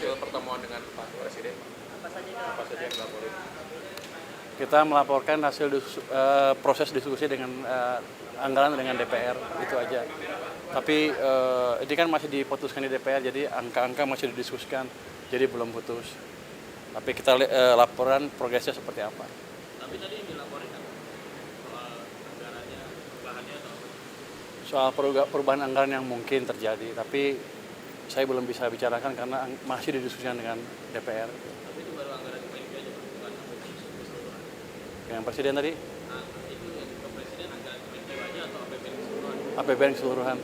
hasil pertemuan dengan Pak Presiden? Apa saja yang dilaporin? Kita melaporkan hasil proses diskusi dengan anggaran dengan DPR, itu aja. Tapi ini kan masih diputuskan di DPR, jadi angka-angka masih didiskusikan, jadi belum putus. Tapi kita laporan progresnya seperti apa. Tapi tadi yang dilaporin kan soal anggarannya, perubahannya atau apa? Soal perubahan anggaran yang mungkin terjadi, tapi saya belum bisa bicarakan karena masih didiskusikan dengan DPR. Tapi itu baru anggaran Kemenkeu aja, Pak, bukan APBN keseluruhan. Yang Presiden tadi? Nah, itu yang ke Presiden anggaran Kemenkeu aja atau APBN keseluruhan? APBN keseluruhan.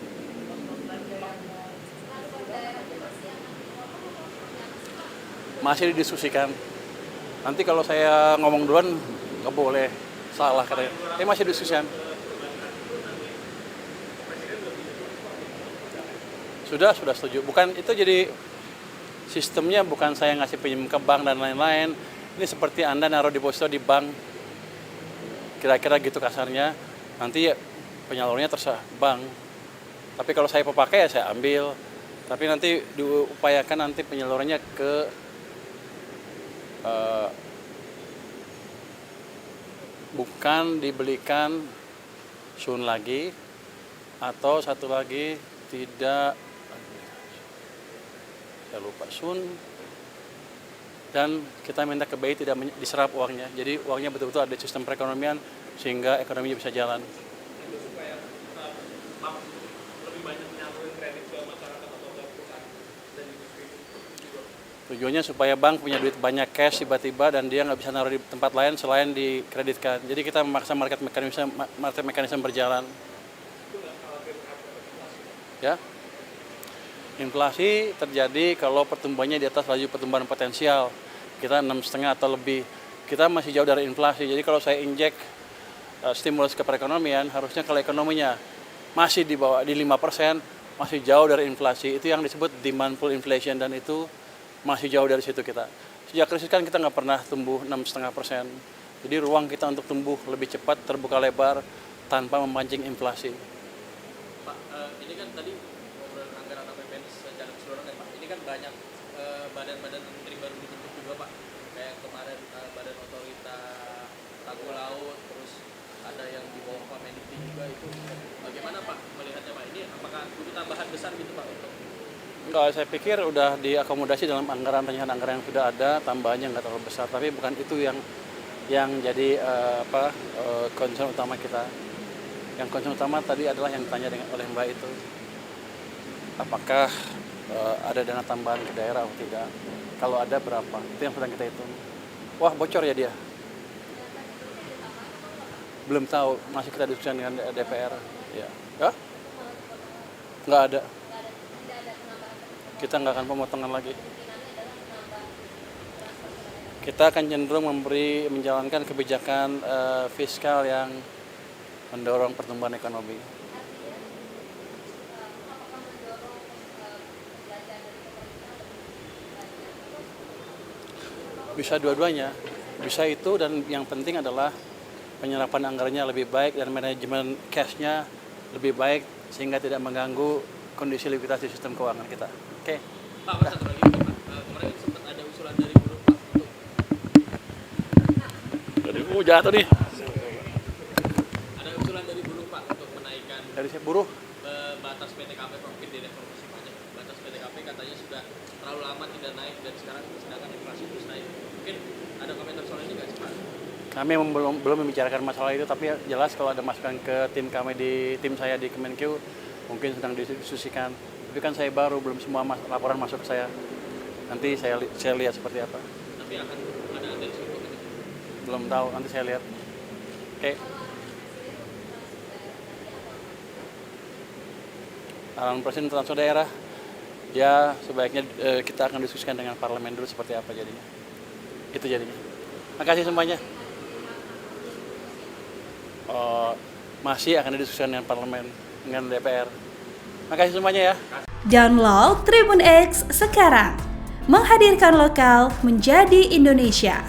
Masih didiskusikan. Nanti kalau saya ngomong duluan nggak boleh, salah katanya. Masih didiskusikan. Sudah setuju. Bukan itu, jadi sistemnya bukan saya ngasih pinjam ke bank dan lain-lain. Ini seperti Anda naruh deposito di bank. Kira-kira gitu kasarnya. Nanti ya penyalurnya terserah bank. Tapi kalau saya pakai ya saya ambil. Tapi nanti diupayakan nanti penyalurannya ke bukan dibelikan Sun lagi, atau satu lagi tidak, saya lupa, Sun, dan kita minta ke BI tidak diserap uangnya. Jadi uangnya betul-betul ada sistem perekonomian sehingga ekonominya bisa jalan. Itu supaya lebih banyak menyalurin kredit ke masyarakat atau ke perusahaan dan industri. Tujuannya supaya bank punya duit banyak cash tiba-tiba dan dia nggak bisa naruh di tempat lain selain dikreditkan. Jadi kita memaksa market mekanisme berjalan. Ya, inflasi terjadi kalau pertumbuhannya di atas laju pertumbuhan potensial. Kita 6,5 atau lebih. Kita masih jauh dari inflasi. Jadi kalau saya injek stimulus ke perekonomian, harusnya kalau ekonominya masih di bawah di 5%, masih jauh dari inflasi. Itu yang disebut demand pull inflation, dan itu masih jauh dari situ kita. Sejak krisis kan kita nggak pernah tumbuh 6,5%. Jadi ruang kita untuk tumbuh lebih cepat, terbuka lebar, tanpa memancing inflasi. Pak, ini kan tadi ngobrol anggaran APBN secara keseluruhan ya Pak. Ini kan banyak badan-badan menteri baru dibentuk juga Pak. Kayak kemarin Badan Otorita Tanggul Laut, terus ada yang di bawah Pak Mendikti juga itu. Bagaimana Pak melihatnya Pak? Ini apakah butuh tambahan besar gitu Pak untuk? Enggak, saya pikir udah diakomodasi dalam rencana anggaran yang sudah ada, tambahannya nggak terlalu besar. Tapi bukan itu yang jadi concern utama kita. Yang concern utama tadi adalah yang ditanya oleh Mbak itu, apakah ada dana tambahan ke daerah atau tidak? Kalau ada berapa? Itu yang sedang kita hitung. Wah, bocor ya dia? Belum tahu, masih kita diskusikan dengan DPR. Ya, nggak ada. Kita nggak akan pemotongan lagi. Kita akan cenderung menjalankan kebijakan fiskal yang mendorong pertumbuhan ekonomi. Bisa dua-duanya, bisa itu, dan yang penting adalah penyerapan anggarannya lebih baik dan manajemen cash-nya lebih baik sehingga tidak mengganggu kondisi likuiditas di sistem keuangan kita. Oke. Pak, satu lagi Pak. Kemarin sempat ada usulan dari buruh Pak untuk Jatuh nih. Ada usulan dari buruh Pak untuk menaikkan Dari saya buruh. batas PTKP Pak, mungkin di reformasi pajak. Batas PTKP katanya sudah terlalu lama tidak naik dan sekarang sedangkan inflasi terus naik. Mungkin ada komentar soal ini nggak sih Pak? Kami belum membicarakan masalah itu, tapi jelas kalau ada masukan ke tim saya di Kemenkeu mungkin sedang didiskusikan. Tapi kan saya baru, belum semua laporan masuk ke saya. Nanti saya lihat seperti apa. Tapi akan ada atensi untuk itu? Belum tahu, nanti saya lihat. Oke. Arahan Presiden transfer daerah, ya sebaiknya kita akan diskusikan dengan parlemen dulu seperti apa jadinya. Itu jadinya. Makasih semuanya. Masih akan didiskusikan dengan parlemen, dengan DPR. Makasih semuanya ya. Download Tribun X sekarang. Menghadirkan lokal menjadi Indonesia.